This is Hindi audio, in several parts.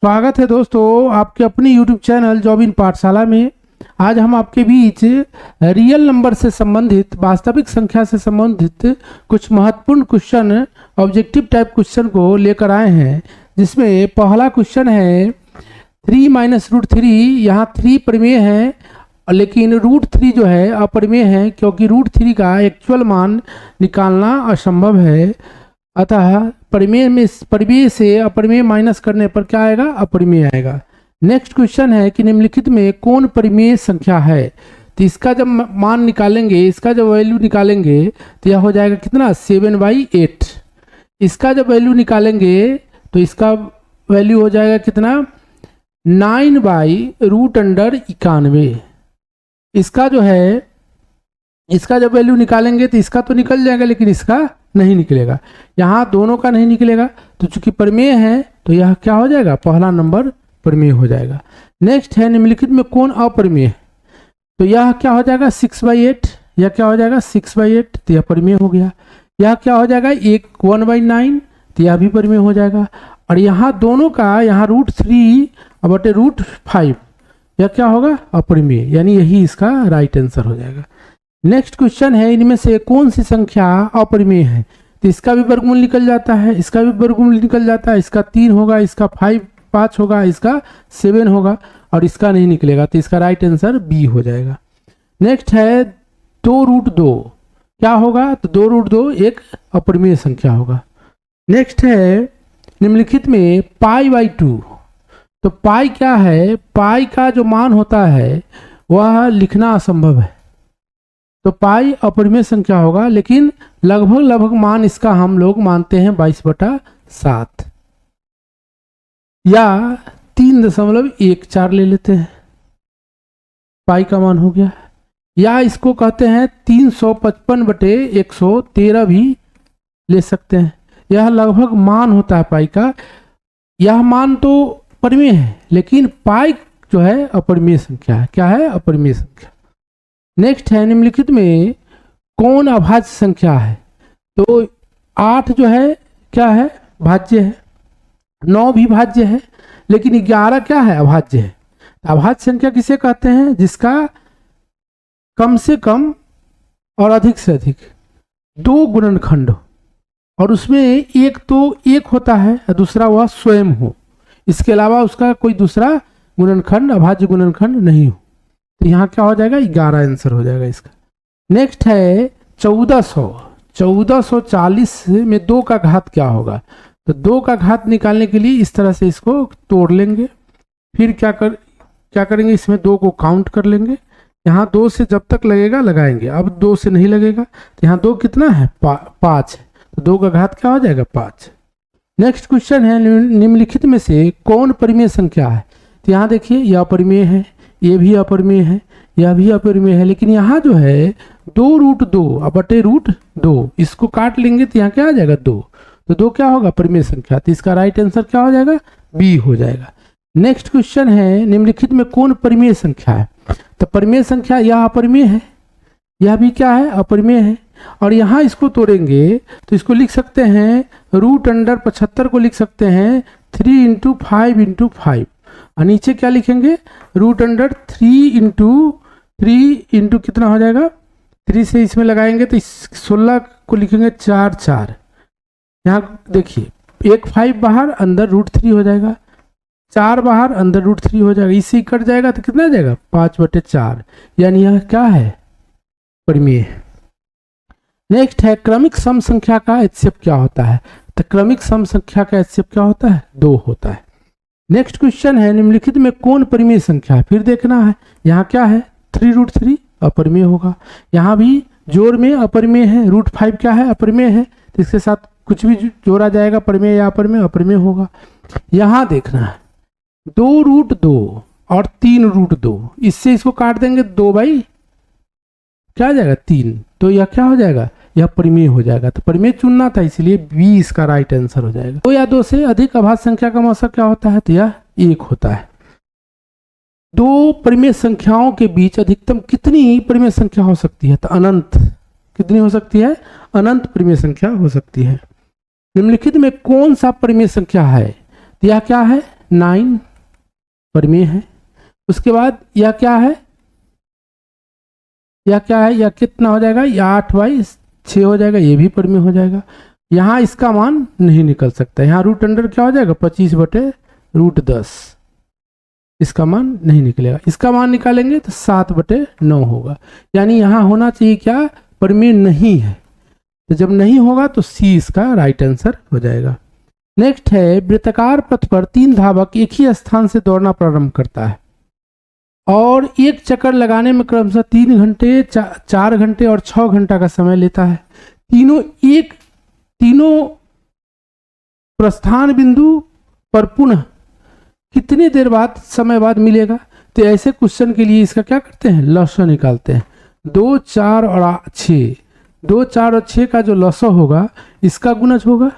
स्वागत है दोस्तों आपके अपनी YouTube चैनल जॉब इन पाठशाला में। आज हम आपके बीच रियल नंबर से संबंधित, वास्तविक संख्या से संबंधित कुछ महत्वपूर्ण क्वेश्चन, ऑब्जेक्टिव टाइप क्वेश्चन को लेकर आए हैं, जिसमें पहला क्वेश्चन है 3 माइनस रूट 3। यहाँ 3 परिमेय है, लेकिन रूट 3 जो है अपरिमेय है, क्योंकि रूट 3 का एक्चुअल मान निकालना असंभव है। अतः परिमेय से अपरिमेय माइनस करने पर क्या आएगा? अपरिमेय आएगा। नेक्स्ट क्वेश्चन है कि निम्नलिखित में कौन परिमेय संख्या है? तो इसका जब मान निकालेंगे, इसका जब वैल्यू निकालेंगे तो यह हो जाएगा कितना? 7/8। इसका जब वैल्यू निकालेंगे तो इसका वैल्यू हो जाएगा कितना? 9/√91। इसका जो है, इसका जब वैल्यू निकालेंगे तो इसका तो निकल जाएगा, लेकिन इसका नहीं निकलेगा। यहाँ दोनों का नहीं निकलेगा, तो चूंकि परिमेय है तो यह क्या हो जाएगा? पहला नंबर परिमेय हो जाएगा। नेक्स्ट है निम्नलिखित में कौन अपरिमेय है? तो यह क्या हो जाएगा? 6/8। यह क्या हो जाएगा? 6/8, तो यह परिमेय हो गया। यह क्या हो जाएगा? 1/9, तो यह भी परिमेय हो जाएगा। और यहाँ दोनों का, यहाँ √3/√5, यह क्या होगा? अपरिमेय, यानी यही इसका राइट आंसर हो जाएगा। नेक्स्ट क्वेश्चन है इनमें से कौन सी संख्या अपरिमेय है? तो इसका भी वर्गमूल निकल जाता है, इसका भी वर्गमूल निकल जाता है। इसका 3 होगा, इसका 5 होगा, इसका 7 होगा, और इसका नहीं निकलेगा, तो इसका राइट आंसर बी हो जाएगा। नेक्स्ट है 2√2। क्या होगा? तो 2√2 एक अपरिमेय संख्या होगा। नेक्स्ट है निम्नलिखित में π/2। तो पाई क्या है? पाई का जो मान होता है वह लिखना असंभव है, तो पाई अपरिमेय संख्या होगा, लेकिन लगभग मान इसका हम लोग मानते हैं 22/7 या 3.14 ले लेते हैं। पाई का मान हो गया, या इसको कहते हैं 355/113 भी ले सकते हैं। यह लगभग मान होता है पाई का। यह मान तो परिमेय है, लेकिन पाई जो है अपरिमेय संख्या है। क्या है? अपरिमेय संख्या। नेक्स्ट है निम्नलिखित में कौन अभाज्य संख्या है? तो 8 जो है क्या है? भाज्य है। 9 भी भाज्य है, लेकिन 11 क्या है? अभाज्य है। अभाज्य संख्या किसे कहते हैं? जिसका कम से कम और अधिक से अधिक 2 गुणनखंड हो, और उसमें एक तो एक होता है और दूसरा वह स्वयं हो। इसके अलावा उसका कोई दूसरा गुणनखंड, अभाज्य गुणनखंड नहीं हो। तो यहाँ क्या हो जाएगा? 11 आंसर हो जाएगा इसका। नेक्स्ट है 1400। 1440 में 2 का घात क्या होगा? तो 2 का घात निकालने के लिए इस तरह से इसको तोड़ लेंगे, फिर क्या करेंगे? इसमें 2 को काउंट कर लेंगे। यहाँ 2 से जब तक लगेगा लगाएंगे, अब 2 से नहीं लगेगा, तो यहाँ 2 कितना है? 5 है, तो 2 का घात क्या हो जाएगा? 5। नेक्स्ट क्वेश्चन है निम्नलिखित में से कौन परिमेय संख्या है? तो यहाँ देखिए, यह अपरिमेय है, ये भी अपरिमेय है, यह भी अपरिमेय है, लेकिन यहाँ जो है 2√2/√2, इसको काट लेंगे तो यहाँ क्या आ जाएगा? 2। तो 2 क्या होगा? परिमेय संख्या। तो इसका राइट आंसर क्या हो जाएगा? बी हो जाएगा। नेक्स्ट क्वेश्चन है निम्नलिखित में कौन परिमेय संख्या है? तो परिमेय संख्या यह अपरिमेय है, यह भी क्या है? अपरिमेय है। और यहाँ इसको तोड़ेंगे तो इसको लिख सकते हैं √75 को लिख सकते हैं 3 × 5 × 5, और नीचे क्या लिखेंगे? √3 × 3 × कितना हो जाएगा? 3 से इसमें लगाएंगे तो 16 को लिखेंगे 4/4। यहाँ देखिए, एक 5 बाहर, अंदर √3 हो जाएगा, 4 बाहर, अंदर √3 हो जाएगा, इससे कट जाएगा तो कितना आ जाएगा? 5/4, यानी यह क्या है? परिमेय है। नेक्स्ट है क्रमिक सम संख्या का HCF क्या होता है? तो क्रमिक सम संख्या का HCF क्या होता है? 2 होता है। नेक्स्ट क्वेश्चन है निम्नलिखित में कौन परिमेय संख्या है? फिर देखना है, यहाँ क्या है? 3√3 अपरिमेय होगा। यहाँ भी जोड़ में अपरिमेय है, √5 क्या है? अपरिमेय है, तो इसके साथ कुछ भी जोड़ा जाएगा, परिमेय या अपरिमेय, अपरिमेय होगा। यहाँ देखना है 2√2 और 3√2, इससे इसको काट देंगे, 2 क्या आ जाएगा? 3। तो यह क्या हो जाएगा? यह परिमेय हो जाएगा। तो परिमेय चुनना था, इसलिए बी इसका राइट आंसर हो जाएगा। 2 या 2 से अधिक अभाज्य संख्या का मौसा क्या होता है? तो यह 1 होता है। 2 परिमेय संख्याओं के बीच अधिकतम कितनी परिमेय संख्या हो सकती है? तो अनंत। कितनी हो सकती है? अनंत परिमेय संख्या हो सकती है। निम्नलिखित में कौन सा परिमेय संख्या है? तो यह क्या है? 9 परिमेय है। उसके बाद यह क्या है, यह क्या है, यह कितना हो जाएगा, यह 8/6 हो जाएगा, ये भी परिमेय हो जाएगा। यहाँ इसका मान नहीं निकल सकता, यहाँ रूट अंडर क्या हो जाएगा 25/√10, इसका मान नहीं निकलेगा। इसका मान निकालेंगे तो 7/9 होगा, यानी यहाँ होना चाहिए क्या, परिमेय नहीं है। तो जब नहीं होगा तो सी इसका राइट आंसर हो जाएगा। नेक्स्ट है, वृत्ताकार पथ पर 3 धावक एक ही स्थान से दौड़ना प्रारंभ करता है और एक चक्कर लगाने में क्रमशः 3 घंटे, 4 घंटे और 6 घंटा का समय लेता है। तीनों प्रस्थान बिंदु पर पुनः कितनी देर बाद, समय बाद मिलेगा। तो ऐसे क्वेश्चन के लिए इसका क्या करते हैं, लसो निकालते हैं। 2, 4 और 6, 2, 4 और 6 का जो लसो होगा इसका गुणज होगा,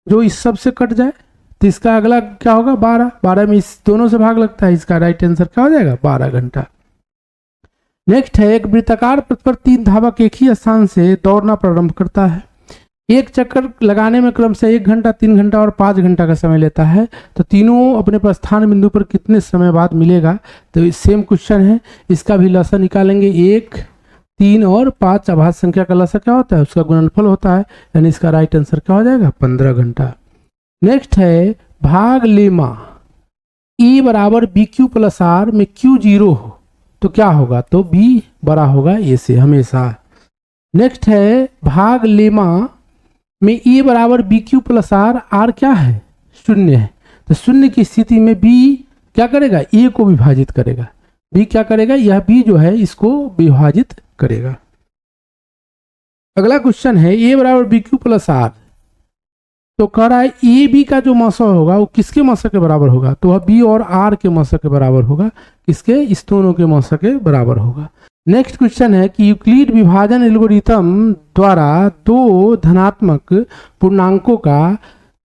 जो इस सब से कट जाए, तो इसका अगला क्या होगा 12, 12 में इस दोनों से भाग लगता है, इसका राइट आंसर क्या हो जाएगा 12 घंटा। नेक्स्ट है, एक वृत्ताकार पथ पर 3 धावक एक ही स्थान से दौड़ना प्रारंभ करता है। एक चक्कर लगाने में क्रमशः 1 घंटा, 3 घंटा और 5 घंटा का समय लेता है। तो तीनों अपने प्रस्थान बिंदु पर कितने समय बाद मिलेगा। तो सेम क्वेश्चन है, इसका भी लसा निकालेंगे। 1, 3 और 5 अभाज्य संख्या का लसा क्या होता है, उसका गुणनफल होता है, यानी इसका राइट आंसर क्या हो जाएगा 15 घंटा। नेक्स्ट है, भाग लेमा E बराबर BQ + R में Q 0 हो तो क्या होगा, तो B बड़ा होगा A से हमेशा। नेक्स्ट है, भाग लेमा में E बराबर BQ + R, R क्या है 0 है, तो 0 की स्थिति में B क्या करेगा, A को विभाजित करेगा। B क्या करेगा, यह B जो है इसको विभाजित करेगा। अगला क्वेश्चन है, A बराबर BQ + R, तो कह रहा है ए बी का जो मौसा होगा वो किसके मौसा के बराबर होगा, तो वह बी और आर के मौसा के बराबर होगा, किसके, इस दोनों के मौसा के बराबर होगा। नेक्स्ट क्वेश्चन है कि यूक्लिड विभाजन एल्गोरिथम द्वारा 2 धनात्मक पूर्णांकों का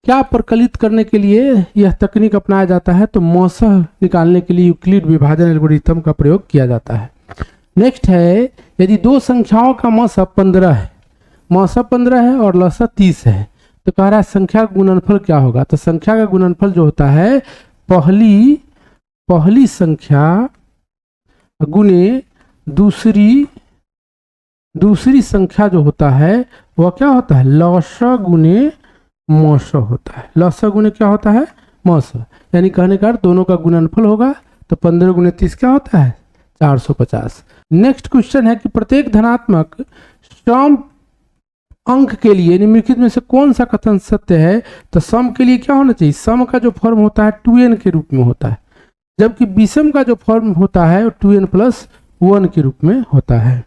क्या प्रकलित करने के लिए यह तकनीक अपनाया जाता है, तो मौसा निकालने के लिए यूक्लिड विभाजन एल्गोरिथम का प्रयोग किया जाता है। नेक्स्ट है, यदि 2 संख्याओं का मौसा 15 है, मौसा 15 है और लसा 30 है, तो कह रहा है संख्या का गुणनफल क्या होगा, तो संख्या का गुणनफल जो होता है पहली संख्या गुने दूसरी संख्या जो होता है वह क्या होता है, लसा गुने मौसा होता है। लसा गुने क्या होता है, मौसा, यानी कहने का दोनों का गुणनफल होगा, तो 15 × 30 क्या होता है 450। नेक्स्ट क्वेश्चन है कि प्रत्येक धनात्मक सम अंक के लिए निम्नलिखित में से कौन सा कथन सत्य है, तो सम के लिए क्या होना चाहिए, सम का जो फॉर्म होता है 2n के रूप में होता है, जबकि विषम का जो फॉर्म होता है 2n + 1 के रूप में होता है।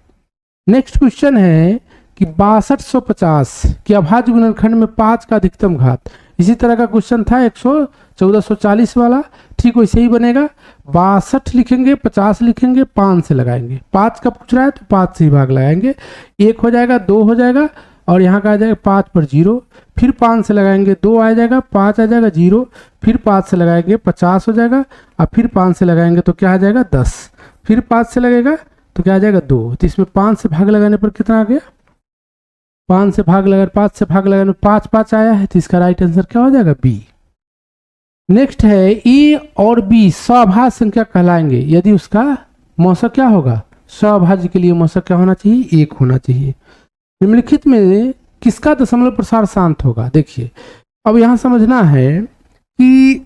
नेक्स्ट क्वेश्चन है कि 6250 के अभाज्य गुणनखंड में 5 का अधिकतम घात, इसी तरह का क्वेश्चन था 1440 वाला, ठीक वैसे ही बनेगा। 62 लिखेंगे, 50 लिखेंगे, 5 से लगाएंगे, 5 का पूछ रहा है तो 5 से ही भाग लगाएंगे, 1 हो जाएगा, 2 हो जाएगा और यहाँ का आ जाएगा 5 पर 0, फिर 5 से लगाएंगे 2 आ जाएगा, 5 आ जाएगा 0, फिर 5 से लगाएंगे 50 हो जाएगा, और फिर 5 से लगाएंगे तो क्या आ जाएगा 10, फिर 5 से लगेगा तो क्या आ जाएगा 2, तो इसमें 5 से भाग लगाने पर कितना आ गया, 5 से भाग लगा, 5 से भाग लगाने 5 5 आया है, तो इसका राइट आंसर क्या हो जाएगा बी। नेक्स्ट है, ए और बी सभाज्य संख्या कहलाएंगे यदि उसका मौसा क्या होगा, सभाज्य के लिए मौसा क्या होना चाहिए, 1 होना चाहिए। निम्नलिखित में किसका दशमलव प्रसार शांत होगा, देखिए अब यहां समझना है कि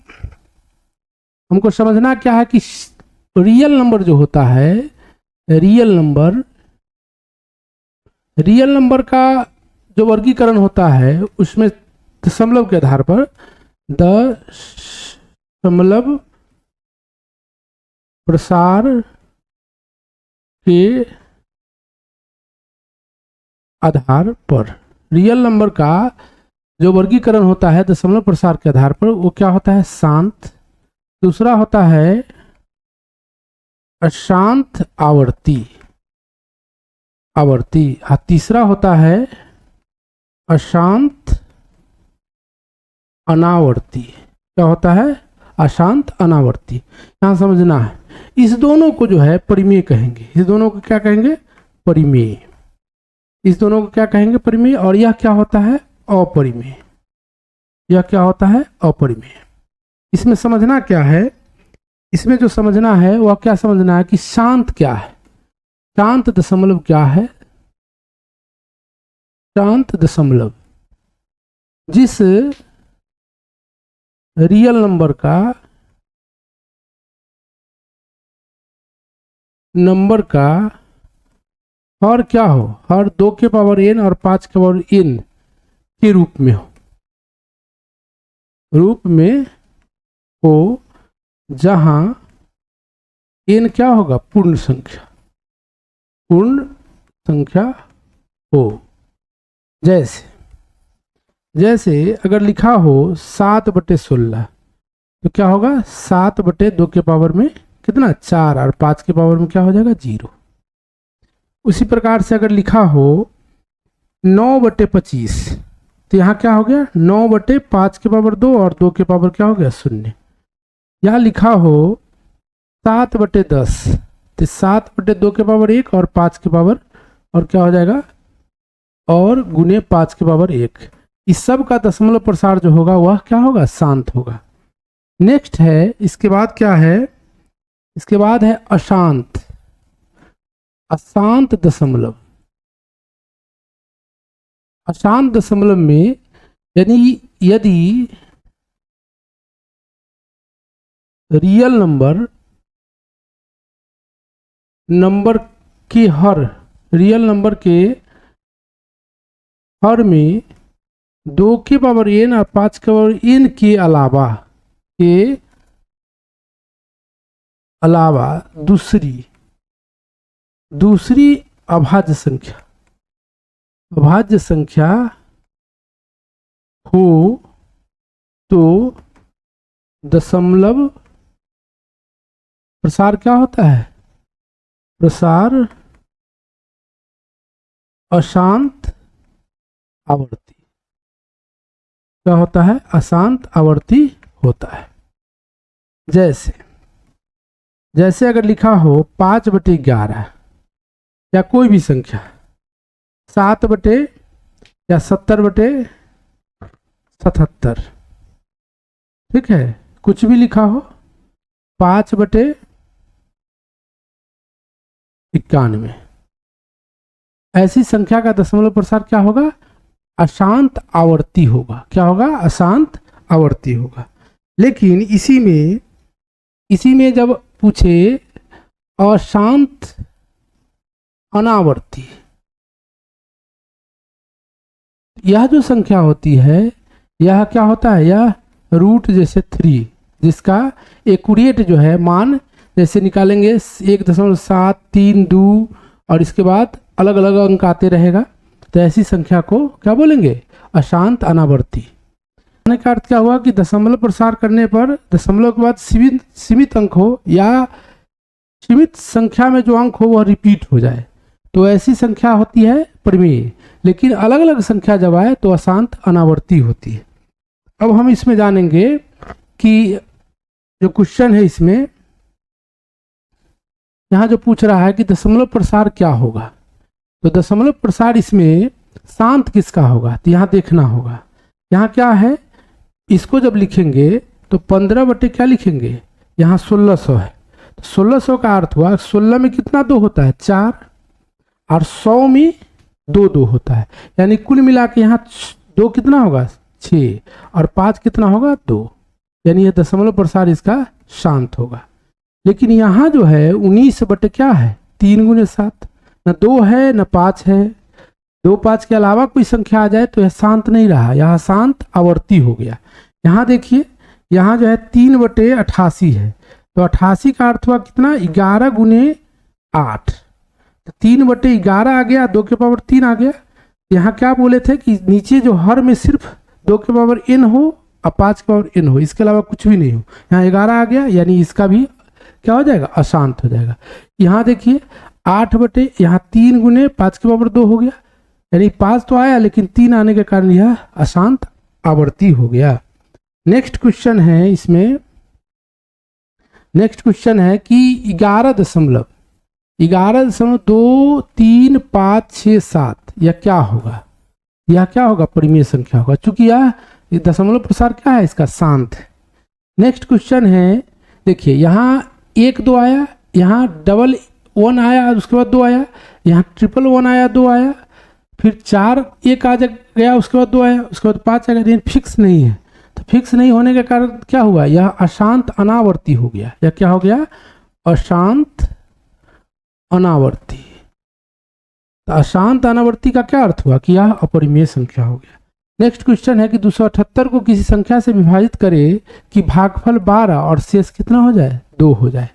हमको समझना क्या है कि रियल नंबर जो होता है, रियल नंबर का जो वर्गीकरण होता है उसमें दशमलव के आधार पर दशमलव प्रसार के आधार पर, रियल नंबर का जो वर्गीकरण होता है दशमलव प्रसार के आधार पर वो क्या होता है, शांत, दूसरा होता है अशांत आवर्ती, तीसरा होता है अशांत अनावर्ती, क्या होता है, अशांत अनावर्ती। यहां समझना है इस दोनों को जो है परिमेय कहेंगे, इस दोनों को क्या कहेंगे, परिमेय, इस दोनों को क्या कहेंगे, परिमेय, और यह क्या होता है, अपरिमेय, यह क्या होता है, अपरिमेय। इसमें समझना क्या है, इसमें जो समझना है वह क्या समझना है कि शांत क्या है, शांत दशमलव क्या है। शांत दशमलव जिस रियल नंबर का हर क्या हो, हर 2 के पावर n और 5 के पावर n के रूप में हो, जहां n क्या होगा, पूर्ण संख्या हो। जैसे अगर लिखा हो 7/16 तो क्या होगा, 7/2 के पावर में कितना 4 और 5 के पावर में क्या हो जाएगा 0। उसी प्रकार से अगर लिखा हो 9/25 तो यहाँ क्या हो गया 9/5 के पावर 2 और 2 के पावर क्या हो गया 0। यहाँ लिखा हो 7/10 तो 7/2 के पावर 1 और 5 के पावर और क्या हो जाएगा और गुने 5 के पावर 1। इस सब का दशमलव प्रसार जो होगा वह क्या होगा, शांत होगा। नेक्स्ट है, इसके बाद क्या है, इसके बाद है अशांत दशमलव। अशांत दशमलव में यदि रियल नंबर के हर में 2 के पावर n और 5 के पावर n के अलावा दूसरी अभाज्य संख्या हो तो दशमलव प्रसार क्या होता है, प्रसार अशांत आवर्ती। क्या होता है, अशांत आवर्ती होता है। जैसे अगर लिखा हो 5/11 या कोई भी संख्या 7 या 70/77, ठीक है, कुछ भी लिखा हो 5/91, ऐसी संख्या का दशमलव प्रसार क्या होगा, अशांत आवर्ती होगा। क्या होगा, अशांत आवर्ती होगा। लेकिन इसी में जब पूछे अशांत अनावर्ती, यह जो संख्या होती है यह क्या होता है, यह रूट जैसे 3 जिसका एक्यूरेट जो है मान जैसे निकालेंगे 1.732 और इसके बाद अलग अलग अंक आते रहेगा, तो ऐसी संख्या को क्या बोलेंगे, अशांत अनावर्ती। का अर्थ क्या हुआ कि दशमलव प्रसार करने पर दशमलव के बाद सीमित अंक हो या सीमित संख्या में जो अंक हो वह रिपीट हो जाए, तो ऐसी संख्या होती है परिमेय। लेकिन अलग अलग संख्या जब आए तो अशांत अनावर्ती होती है। अब हम इसमें जानेंगे कि जो क्वेश्चन है इसमें यहाँ जो पूछ रहा है कि दशमलव प्रसार क्या होगा, तो दशमलव प्रसार इसमें शांत किसका होगा, तो यहाँ देखना होगा। यहाँ क्या है, इसको जब लिखेंगे तो 15 क्या लिखेंगे, यहाँ 1600 है, तो 1600 का अर्थ हुआ 16 में कितना 2 होता है 4 और 100 में 2 होता है, यानी कुल मिला के यहाँ 2 कितना होगा 6 और 5 कितना होगा 2, यानी यह दशमलव प्रसार इसका शांत होगा। लेकिन यहाँ जो है 19 क्या है 3 × 7, न 2 है न 5 है, 2 5 के अलावा कोई संख्या आ जाए तो यह शांत नहीं रहा, यहाँ शांत आवर्ती हो गया। यहाँ देखिए यहाँ जो है 3/88 है, तो 88 का अर्थ हुआ कितना 11 × 8, तो 3/11 आ गया, 2 के पावर 3 आ गया। यहाँ क्या बोले थे कि नीचे जो हर में सिर्फ 2 के पावर n हो और 5 के पावर n हो, इसके अलावा कुछ भी नहीं हो। यहाँ 11 आ गया, यानी इसका भी क्या हो जाएगा, अशांत हो जाएगा। यहाँ देखिए 8 यहाँ 3 × 5 के पावर 2 हो गया, यानी 5 तो आया लेकिन 3 आने के कारण यह अशांत आवर्ती हो गया। नेक्स्ट क्वेश्चन है इसमें, नेक्स्ट क्वेश्चन है कि 11.2357 यह क्या होगा, यह क्या होगा परिमेय संख्या होगा। चूंकि यह दशमलव प्रसार क्या है इसका शांत है। नेक्स्ट क्वेश्चन है, देखिए यहाँ 1 2 आया, यहाँ डबल 1 आया, उसके बाद 2 आया, यहाँ ट्रिपल 1 आया, 2 आया, फिर 4 1 आ गया, उसके बाद 2 आया, उसके बाद 5 आ गया, लेकिन फिक्स नहीं है। तो फिक्स नहीं होने के कारण क्या हुआ, यह अशांत अनावर्ती हो गया। यह क्या हो गया, अशांत अनावर्ती। तो अशांत अनावर्ती का क्या अर्थ हुआ कि यह अपरिमेय संख्या हो गया। नेक्स्ट क्वेश्चन है कि 278 को किसी संख्या से विभाजित करे कि भागफल 12 और शेष कितना हो जाए, 2 हो जाए।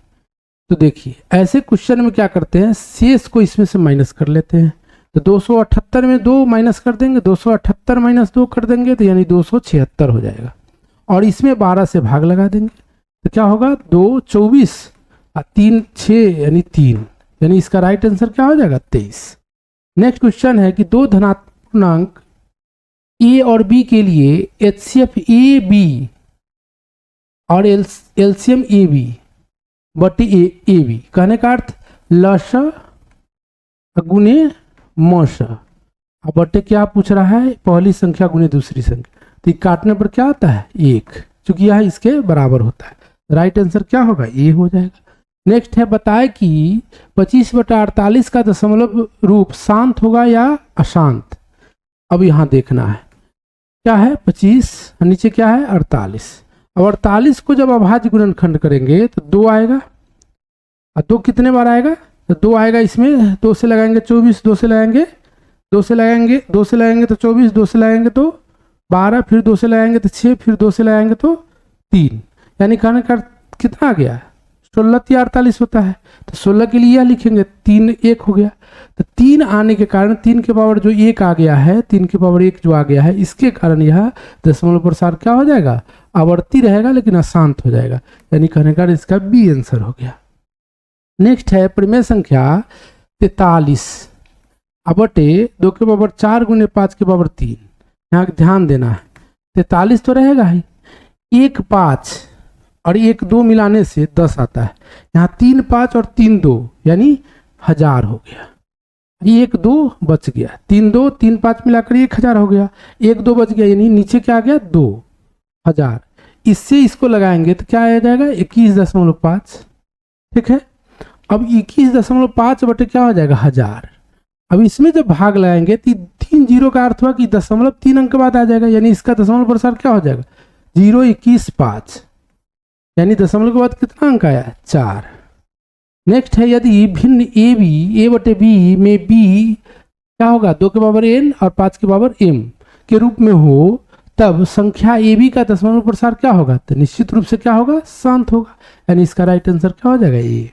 तो देखिए ऐसे क्वेश्चन में क्या करते हैं, शेष को इसमें से माइनस कर लेते हैं। तो 278 में 2 माइनस कर देंगे, 278 माइनस 2 कर देंगे तो यानी 276 हो जाएगा, और इसमें 12 से भाग लगा देंगे तो क्या होगा, 2 24 और 3 6 यानी 3, यानी इसका राइट आंसर क्या हो जाएगा, 23। नेक्स्ट क्वेश्चन है कि 2 धनात्मक पूर्णांक ए और बी के लिए एचसीएफ ए बी और एलसीएम ए बी बटे ए बी, कहने का अर्थ लस गुने मस, बटे क्या पूछ रहा है, पहली संख्या गुने दूसरी संख्या। तो काटने पर क्या आता है, 1, क्योंकि यह इसके बराबर होता है। राइट आंसर क्या होगा, ए हो जाएगा। नेक्स्ट है, बताए कि 25/48 का दशमलव रूप शांत होगा या अशांत। अब यहाँ देखना है क्या है, 25 नीचे क्या है, 48। अब 48 को जब अभाज्य गुणनखंड करेंगे तो 2 आएगा, और 2 कितने बार आएगा, तो 2 आएगा, इसमें 2 से लगाएंगे 24, 2 से लगाएंगे 2 से लगाएंगे 2 से लगाएंगे तो 24, 2 से लगाएंगे तो 12, फिर 2 से लगाएंगे तो 6, फिर 2 से लगाएंगे तो 3, यानी कहने का कितना आ गया, 16 या 48 होता है। तो 16 के लिए यह लिखेंगे, 3 1 हो गया। तो 3 आने के कारण 3 के पावर जो 1 आ गया है, 3 के पावर 1 जो आ गया है, इसके कारण यह दशमलव प्रसार क्या हो जाएगा, आवर्ती रहेगा लेकिन अशांत हो जाएगा, यानी कहने का इसका बी आंसर हो गया। नेक्स्ट है परिमेय संख्या 43 बटे 2 के पावर 4 गुने 5 के पावर 3। यहाँ ध्यान देना है, 43 तो रहेगा ही, 1 5 और 1 2 मिलाने से 10 आता है। यहाँ 3 5 और 3 2 यानी 1000 हो गया, 1 2 बच गया, 3 2 3 5 मिलाकर 1000 हो गया, 1 2 बच गया, यानी नीचे क्या आ गया, 2000। इससे इसको लगाएंगे तो क्या आ जाएगा, 21.5। ठीक है, अब 21.5 बटे क्या हो जाएगा, 1000। अब इसमें जब भाग लगाएंगे तो 3 0 का अर्थ हुआ कि दशमलव 3 अंक बाद आ जाएगा, यानी इसका दशमलव प्रसार क्या हो जाएगा, 0 21 5, यानी दशमलव के बाद कितना अंक आया, 4। नेक्स्ट है, यदि भिन्न ए बी ए बटे बी में बी क्या होगा, 2 के पावर n और 5 के पावर m के रूप में हो, तब संख्या ए बी का दशमलव प्रसार क्या होगा, तो निश्चित रूप से क्या होगा, शांत होगा, यानी इसका राइट आंसर क्या हो जाएगा, ए।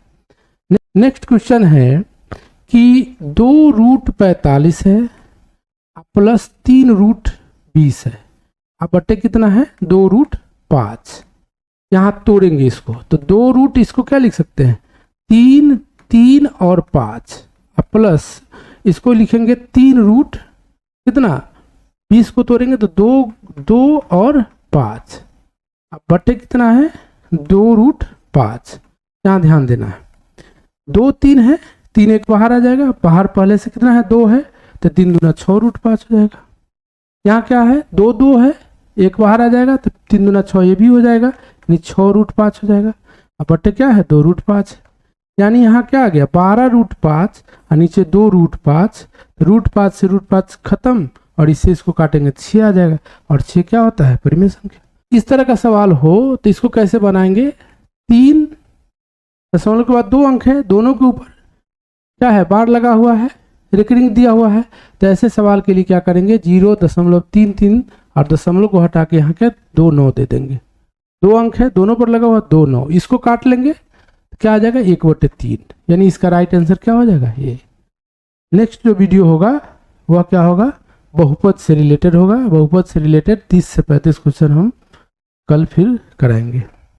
नेक्स्ट क्वेश्चन है कि 2√45 है प्लस 3√20 है, अब बटे कितना है, 2√5। यहाँ तोड़ेंगे इसको तो 2 रूट, इसको क्या लिख सकते हैं, 3 3 और 5, अब प्लस इसको लिखेंगे 3 रूट कितना, 20 को तोड़ेंगे तो 2 2 और 5, अब बटे कितना है, 2√5। यहाँ ध्यान देना है, 2 3 है, 3 1 बाहर आ जाएगा, बाहर पहले से कितना है, 2 है, तो 3 दूना 6√5 हो जाएगा। यहाँ क्या है, 2 2 है, 1 बाहर आ जाएगा तो 3 दूना 6 ये भी हो जाएगा, यानी 6√5 हो जाएगा। अब बटे क्या है, 2√5, यानी यहाँ क्या आ गया, 12√5 और नीचे 2√5, √5 से √5 खत्म, और इससे इसको काटेंगे 6 आ जाएगा, और 6 क्या होता है, परिमेय संख्या। इस तरह का सवाल हो तो इसको कैसे बनाएंगे, 3 दशमलव के बाद 2 अंक है, दोनों के ऊपर क्या है, बार लगा हुआ है, रिकरिंग दिया हुआ है, तो ऐसे सवाल के लिए क्या करेंगे, 0.33 और दशमलव को हटा के यहाँ के 2 9 दे देंगे, 2 अंक है, दोनों पर लगा हुआ 2 9, इसको काट लेंगे तो क्या आ जाएगा, 1/3, यानी इसका राइट आंसर क्या हो जाएगा, ये। नेक्स्ट जो वीडियो होगा वह क्या होगा, बहुपद से रिलेटेड होगा। बहुपद से रिलेटेड 30 से 35 क्वेश्चन हम कल फिर कराएंगे।